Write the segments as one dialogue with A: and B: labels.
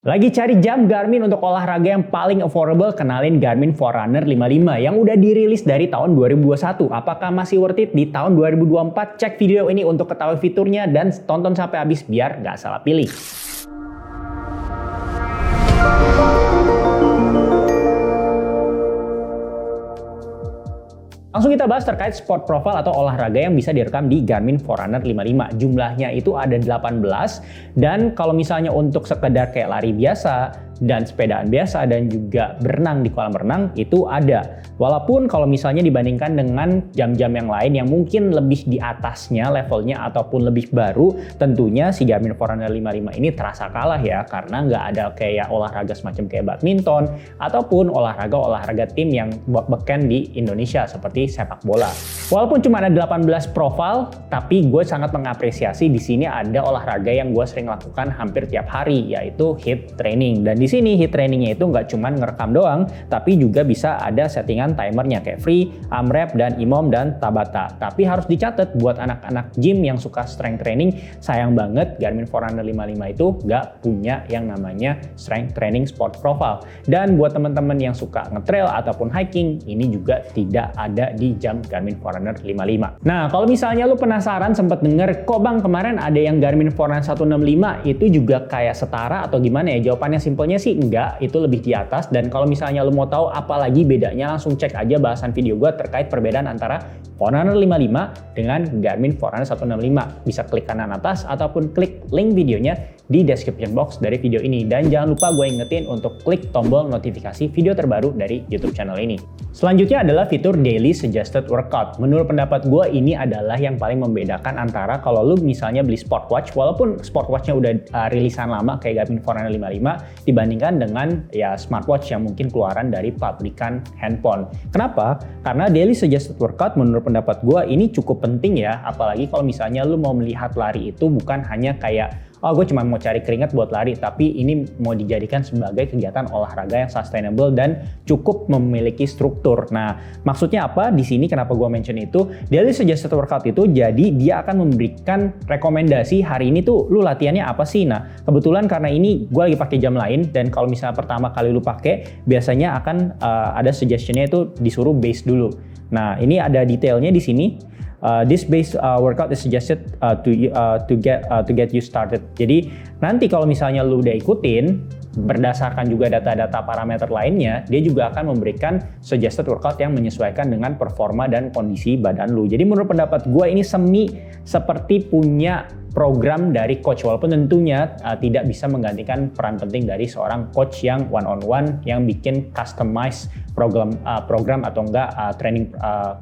A: Lagi cari jam Garmin untuk olahraga yang paling affordable? Kenalin Garmin Forerunner 55 yang udah dirilis dari tahun 2021. Apakah masih worth it di tahun 2024? Cek video ini untuk ketahui fiturnya dan tonton sampai habis biar nggak salah pilih. Langsung kita bahas terkait sport profile atau olahraga yang bisa direkam di Garmin Forerunner 55. Jumlahnya itu ada 18 dan kalau misalnya untuk sekedar kayak lari biasa dan sepedaan biasa dan juga berenang di kolam renang itu ada. Walaupun kalau misalnya dibandingkan dengan jam-jam yang lain yang mungkin lebih di atasnya levelnya ataupun lebih baru, tentunya si Garmin Forerunner 55 ini terasa kalah ya karena nggak ada kayak olahraga semacam kayak badminton ataupun olahraga tim yang beken di Indonesia seperti sepak bola. Walaupun cuma ada 18 profil, tapi gue sangat mengapresiasi di sini ada olahraga yang gue sering lakukan hampir tiap hari, yaitu HIIT training. Dan di sini HIIT trainingnya itu nggak cuma ngerekam doang, tapi juga bisa ada settingan timernya kayak free, AMRAP, dan IMOM, dan Tabata. Tapi harus dicatat buat anak-anak gym yang suka strength training, sayang banget Garmin Forerunner 55 itu nggak punya yang namanya strength training sport profile. Dan buat teman-teman yang suka ngetrail ataupun hiking, ini juga tidak ada di jam Garmin Forerunner 55. Nah, kalau misalnya lu penasaran sempat denger, kok bang kemarin ada yang Garmin Forerunner 165 itu juga kayak setara atau gimana ya? Jawabannya simpelnya sih enggak, itu lebih di atas. Dan kalau misalnya lu mau tahu apa lagi bedanya, langsung cek aja bahasan video gue terkait perbedaan antara Forerunner 55 dengan Garmin Forerunner 165. Bisa klik kanan atas ataupun klik link videonya di description box dari video ini. Dan jangan lupa gue ingetin untuk klik tombol notifikasi video terbaru dari YouTube channel ini. Selanjutnya adalah fitur Daily Suggested Workout. Menurut pendapat gue ini adalah yang paling membedakan antara kalau lu misalnya beli smartwatch, walaupun smartwatchnya udah rilisan lama kayak Garmin Forerunner 55 dibandingkan dengan ya smartwatch yang mungkin keluaran dari pabrikan handphone. Kenapa? Karena Daily Suggested Workout menurut pendapat gue ini cukup penting ya, apalagi kalau misalnya lu mau melihat lari itu bukan hanya kayak oh gue cuma mau cari keringat buat lari, tapi ini mau dijadikan sebagai kegiatan olahraga yang sustainable dan cukup memiliki struktur. Nah, maksudnya apa? Di sini kenapa gue mention itu? Daily Suggested Workout itu jadi dia akan memberikan rekomendasi hari ini tuh lu latihannya apa sih? Nah, kebetulan karena ini gue lagi pakai jam lain dan kalau misalnya pertama kali lu pakai, biasanya akan ada suggestionnya itu disuruh base dulu. Nah, ini ada detailnya di sini. This base workout is suggested to get you started. Jadi nanti kalau misalnya lu udah ikutin berdasarkan juga data-data parameter lainnya, dia juga akan memberikan suggested workout yang menyesuaikan dengan performa dan kondisi badan lu. Jadi menurut pendapat gue ini seperti punya program dari coach, walaupun tentunya tidak bisa menggantikan peran penting dari seorang coach yang one-on-one yang bikin customize program atau enggak training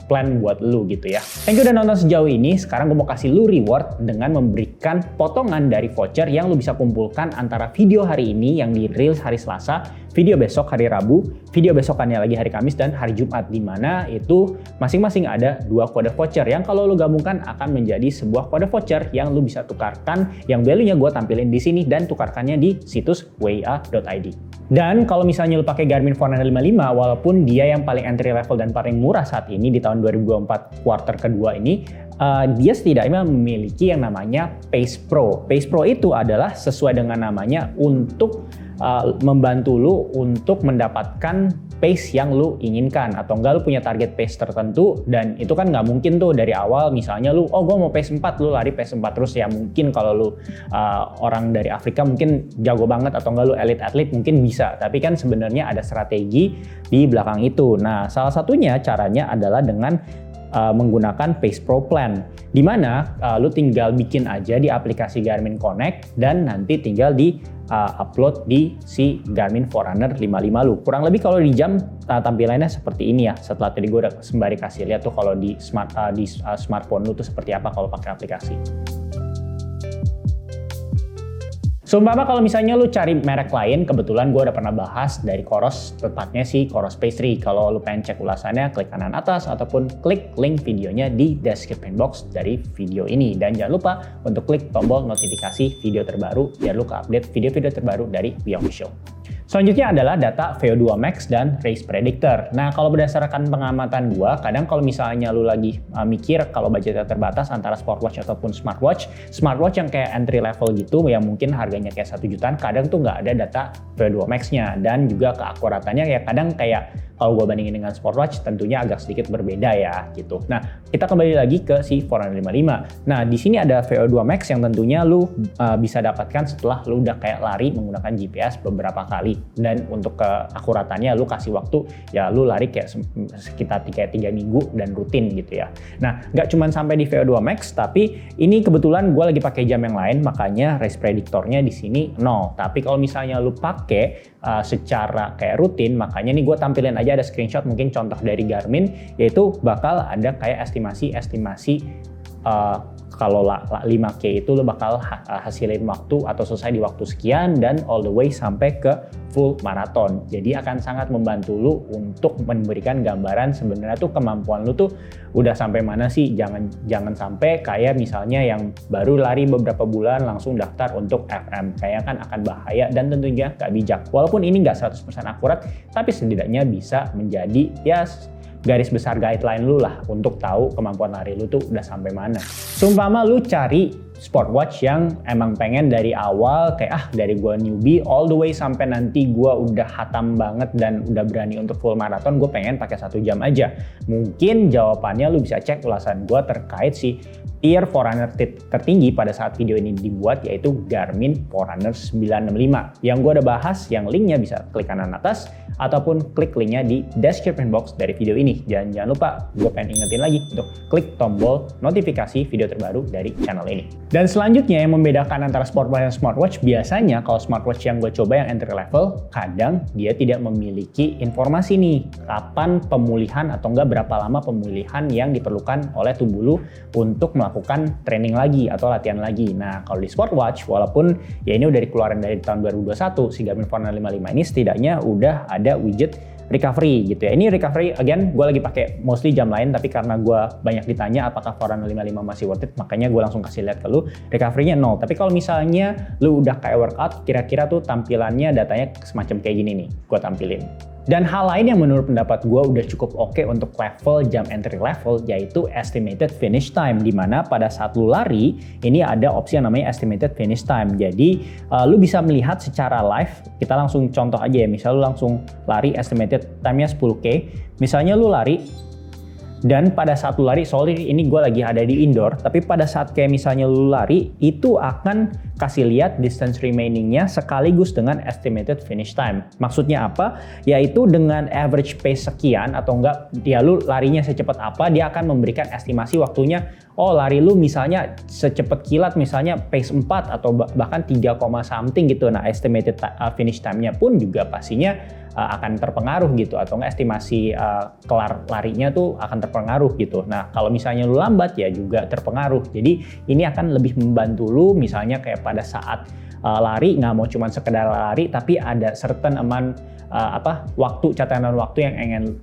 A: plan buat lu gitu ya. Thank you udah nonton sejauh ini. Sekarang gue mau kasih lu reward dengan memberikan potongan dari voucher yang lu bisa kumpulkan antara video hari ini yang di-release hari Selasa, video besok hari Rabu, video besokannya lagi hari Kamis, dan hari Jumat, di mana itu masing-masing ada 2 kode voucher yang kalau lu gabungkan akan menjadi sebuah kode voucher yang lu bisa tukarkan, yang value-nya gue tampilin di sini dan tukarkannya di situs wa.id. Dan kalau misalnya lu pakai Garmin Forerunner 55, walaupun dia yang paling entry level dan paling murah saat ini di tahun 2024 quarter kedua ini, dia setidaknya memiliki yang namanya Pace Pro. Pace Pro itu adalah sesuai dengan namanya untuk membantu lu untuk mendapatkan pace yang lu inginkan, atau enggak lu punya target pace tertentu, dan itu kan nggak mungkin tuh dari awal misalnya lu gue mau pace 4, lu lari pace 4 terus ya. Mungkin kalau lu orang dari Afrika mungkin jago banget, atau enggak lu elite atlet mungkin bisa, tapi kan sebenarnya ada strategi di belakang itu. Nah, salah satunya caranya adalah dengan menggunakan Pace Pro Plan, di mana lu tinggal bikin aja di aplikasi Garmin Connect dan nanti tinggal di upload di si Garmin Forerunner 55 lu. Kurang lebih kalau di jam tampilannya seperti ini ya. Setelah tadi gue udah sembari kasih lihat tuh kalau di smartphone lu tuh seperti apa kalau pakai aplikasi. Seumpama kalau misalnya lu cari merek lain, kebetulan gue udah pernah bahas dari Coros, tepatnya si Coros Pace 3. Kalau lu pengen cek ulasannya, klik kanan atas ataupun klik link videonya di description box dari video ini. Dan jangan lupa untuk klik tombol notifikasi video terbaru biar lu update video-video terbaru dari We Official. Selanjutnya adalah data VO2 max dan race predictor. Nah, kalau berdasarkan pengamatan gua, kadang kalau misalnya lu lagi mikir kalau budgetnya terbatas antara smartwatch ataupun smartwatch yang kayak entry level gitu, yang mungkin harganya kayak 1 jutaan, kadang tuh nggak ada data VO2 max-nya, dan juga keakuratannya ya kadang kayak kalau gue bandingin dengan smartwatch tentunya agak sedikit berbeda ya gitu. Nah, kita kembali lagi ke si Forerunner 55. Nah, di sini ada VO2 max yang tentunya lu bisa dapatkan setelah lu udah kayak lari menggunakan GPS beberapa kali. Dan untuk keakuratannya lu kasih waktu ya lu lari kayak sekitar 3 minggu dan rutin gitu ya. Nah, nggak cuma sampai di VO2 max, tapi ini kebetulan gue lagi pakai jam yang lain, makanya race predictornya di sini 0. Tapi kalau misalnya lu pakai secara kayak rutin, makanya nih gue tampilin aja ada screenshot mungkin contoh dari Garmin, yaitu bakal ada kayak estimasi kalau 5K itu lo bakal hasilin waktu atau selesai di waktu sekian dan all the way sampai ke full maraton. Jadi akan sangat membantu lo untuk memberikan gambaran sebenarnya tuh kemampuan lo tuh udah sampai mana sih. Jangan sampai kayak misalnya yang baru lari beberapa bulan langsung daftar untuk FM. Kayak kan akan bahaya dan tentunya nggak bijak. Walaupun ini nggak 100% akurat, tapi setidaknya bisa menjadi ya garis besar guideline lu lah untuk tahu kemampuan lari lu tuh udah sampai mana. Seumpama lu cari smartwatch yang emang pengen dari awal kayak dari gua newbie all the way sampai nanti gua udah hatam banget dan udah berani untuk full marathon, gue pengen pakai 1 jam aja. Mungkin jawabannya lu bisa cek ulasan gua terkait si tier Forerunner tertinggi pada saat video ini dibuat, yaitu Garmin Forerunner 965 yang gue udah bahas, yang linknya bisa klik kanan atas ataupun klik linknya di description box dari video ini. Dan jangan lupa, gue pengen ingetin lagi untuk klik tombol notifikasi video terbaru dari channel ini. Dan selanjutnya yang membedakan antara smartwatch dan smartwatch, biasanya kalau smartwatch yang gue coba yang entry level, kadang dia tidak memiliki informasi nih kapan pemulihan atau enggak berapa lama pemulihan yang diperlukan oleh tubuh lu untuk melakukan training lagi atau latihan lagi. Nah, kalau di smartwatch, walaupun ya ini udah dikeluarin dari tahun 2021, si Garmin Forerunner 55 ini setidaknya udah ada widget recovery gitu ya. Ini recovery, again, gue lagi pakai mostly jam lain, tapi karena gue banyak ditanya apakah Forerunner 55 masih worth it, makanya gue langsung kasih lihat ke lu, recovery-nya 0. Tapi kalau misalnya lu udah kayak workout, kira-kira tuh tampilannya datanya semacam kayak gini nih, gue tampilin. Dan hal lain yang menurut pendapat gue udah cukup oke untuk level jam entry level, yaitu estimated finish time, dimana pada saat lu lari ini ada opsi yang namanya estimated finish time. Jadi lu bisa melihat secara live. Kita langsung contoh aja ya, misal lu langsung lari estimated time-nya 10K, misalnya lu lari dan pada saat lu lari, sorry ini gue lagi ada di indoor, tapi pada saat kayak misalnya lu lari, itu akan kasih lihat distance remaining-nya sekaligus dengan estimated finish time. Maksudnya apa? Yaitu dengan average pace sekian atau enggak, ya lu larinya secepat apa, dia akan memberikan estimasi waktunya. Oh, lari lu misalnya secepat kilat misalnya pace 4 atau bahkan 3, something gitu. Nah, estimated finish time-nya pun juga pastinya akan terpengaruh gitu, atau enggak estimasi kelar larinya tuh akan terpengaruh gitu. Nah, kalau misalnya lu lambat ya juga terpengaruh. Jadi ini akan lebih membantu lu misalnya kayak pada saat lari nggak mau cuma sekedar lari, tapi ada certain amount catatan waktu yang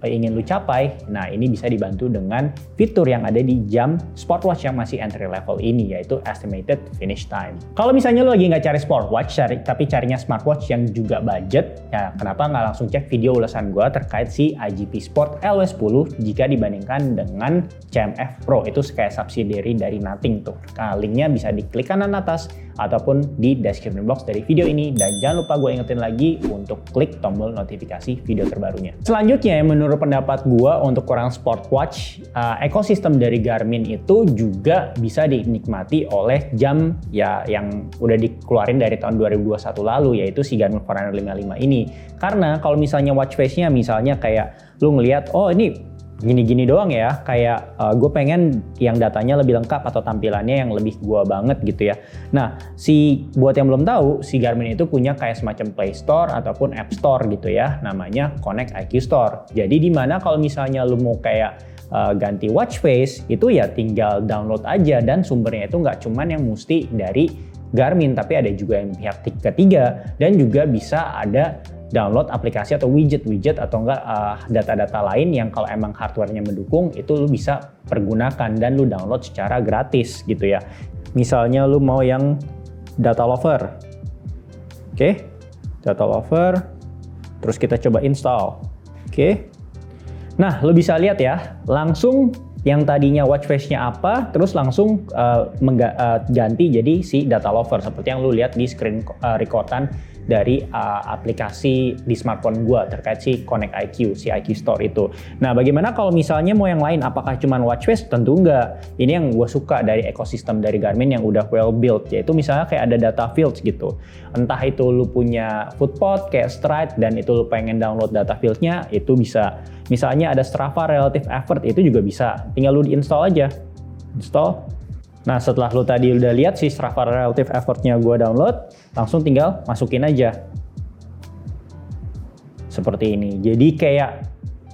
A: ingin lu capai. Nah, ini bisa dibantu dengan fitur yang ada di jam smartwatch yang masih entry level ini, yaitu estimated finish time. Kalau misalnya lu lagi nggak cari smartwatch, tapi carinya smartwatch yang juga budget, ya kenapa nggak langsung cek video ulasan gua terkait si IGP Sport LW10 jika dibandingkan dengan CMF Pro. Itu kayak subsidiary dari Nothing tuh. Nah, linknya bisa diklik kanan atas ataupun di description box dari video ini. Dan jangan lupa gue ingetin lagi untuk klik tombol notifikasi video terbarunya. Selanjutnya, menurut pendapat gue untuk orang smartwatch, ekosistem dari Garmin itu juga bisa dinikmati oleh jam ya yang udah dikeluarin dari tahun 2021 lalu, yaitu si Garmin Forerunner 55 ini. Karena kalau misalnya watch face-nya misalnya kayak lu ngelihat, oh ini gini-gini doang ya, kayak gue pengen yang datanya lebih lengkap atau tampilannya yang lebih gue banget gitu ya. Nah, buat yang belum tahu, si Garmin itu punya kayak semacam Play Store ataupun App Store gitu ya, namanya Connect IQ Store. Jadi dimana kalau misalnya lu mau kayak ganti watch face, itu ya tinggal download aja, dan sumbernya itu nggak cuman yang mesti dari Garmin, tapi ada juga yang pihak ketiga, dan juga bisa ada download aplikasi atau widget atau enggak data-data lain yang kalau emang hardware-nya mendukung, itu lu bisa pergunakan dan lu download secara gratis gitu ya. Misalnya lu mau yang data lover. Oke, data lover, Terus kita coba install. Oke. Nah, lo bisa lihat ya, langsung yang tadinya watch face-nya apa, terus langsung ganti jadi si data lover seperti yang lu lihat di screen recordan dari aplikasi di smartphone gua terkait si Connect IQ, si IQ Store itu. Nah, bagaimana kalau misalnya mau yang lain? Apakah cuma watch face? Tentu enggak. Ini yang gua suka dari ekosistem dari Garmin yang udah well built, yaitu misalnya kayak ada data fields gitu. Entah itu lu punya Footpod kayak Stride dan itu lu pengen download data field-nya, itu bisa. Misalnya ada Strava Relative Effort, itu juga bisa. Tinggal lu di-install aja. Install. Nah, setelah lu tadi udah lihat si Strava Relative Effort-nya gua download, langsung tinggal masukin aja. Seperti ini. Jadi kayak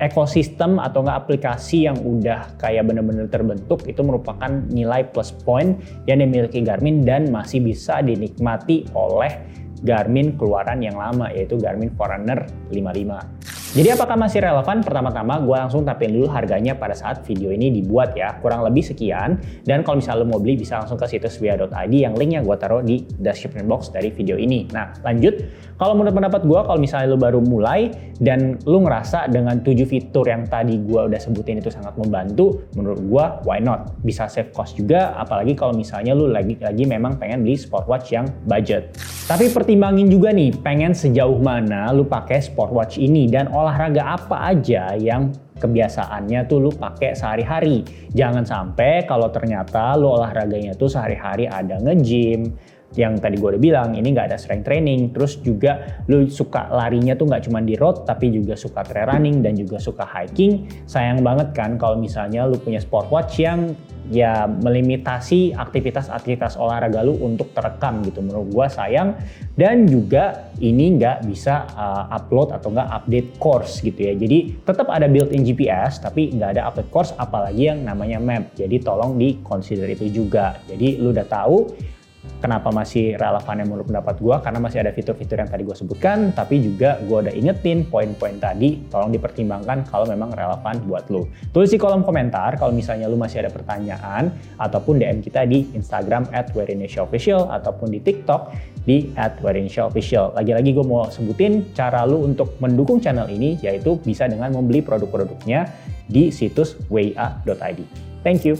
A: ekosistem atau nggak aplikasi yang udah kayak bener-bener terbentuk, itu merupakan nilai plus point yang dimiliki Garmin dan masih bisa dinikmati oleh Garmin keluaran yang lama, yaitu Garmin Forerunner 55. Jadi apakah masih relevan? Pertama-tama gue langsung tampilin dulu harganya pada saat video ini dibuat ya. Kurang lebih sekian. Dan kalau misalnya lo mau beli bisa langsung ke situs wia.id yang linknya gue taruh di description box dari video ini. Nah lanjut, kalau menurut pendapat gue, kalau misalnya lo baru mulai dan lo ngerasa dengan 7 fitur yang tadi gue udah sebutin itu sangat membantu, menurut gue why not? Bisa save cost juga, apalagi kalau misalnya lo lagi memang pengen beli smartwatch yang budget. Tapi pertimbangin juga nih, pengen sejauh mana lo pakai smartwatch ini dan olahraga apa aja yang kebiasaannya tuh lu pakai sehari-hari. Jangan sampai kalau ternyata lu olahraganya tuh sehari-hari ada nge-gym, yang tadi gue udah bilang ini nggak ada strength training, terus juga lu suka larinya tuh nggak cuma di road tapi juga suka trail running dan juga suka hiking. Sayang banget kan kalau misalnya lu punya smartwatch yang ya melimitasi aktivitas olahraga lu untuk terekam gitu. Menurut gue sayang, dan juga ini nggak bisa upload atau nggak update course gitu ya. Jadi tetap ada built-in GPS tapi nggak ada update course, apalagi yang namanya map. Jadi tolong di consider itu juga. Jadi lu udah tahu kenapa masih relevan yang menurut pendapat gue, karena masih ada fitur-fitur yang tadi gue sebutkan, tapi juga gue udah ingetin poin-poin tadi, tolong dipertimbangkan kalau memang relevan buat lo. Tulis di kolom komentar kalau misalnya lo masih ada pertanyaan, ataupun DM kita di Instagram @WearIndonesiaOfficial, ataupun di TikTok di @WearIndonesiaOfficial. Lagi-lagi gue mau sebutin cara lo untuk mendukung channel ini, yaitu bisa dengan membeli produk-produknya di situs wia.id. Thank you.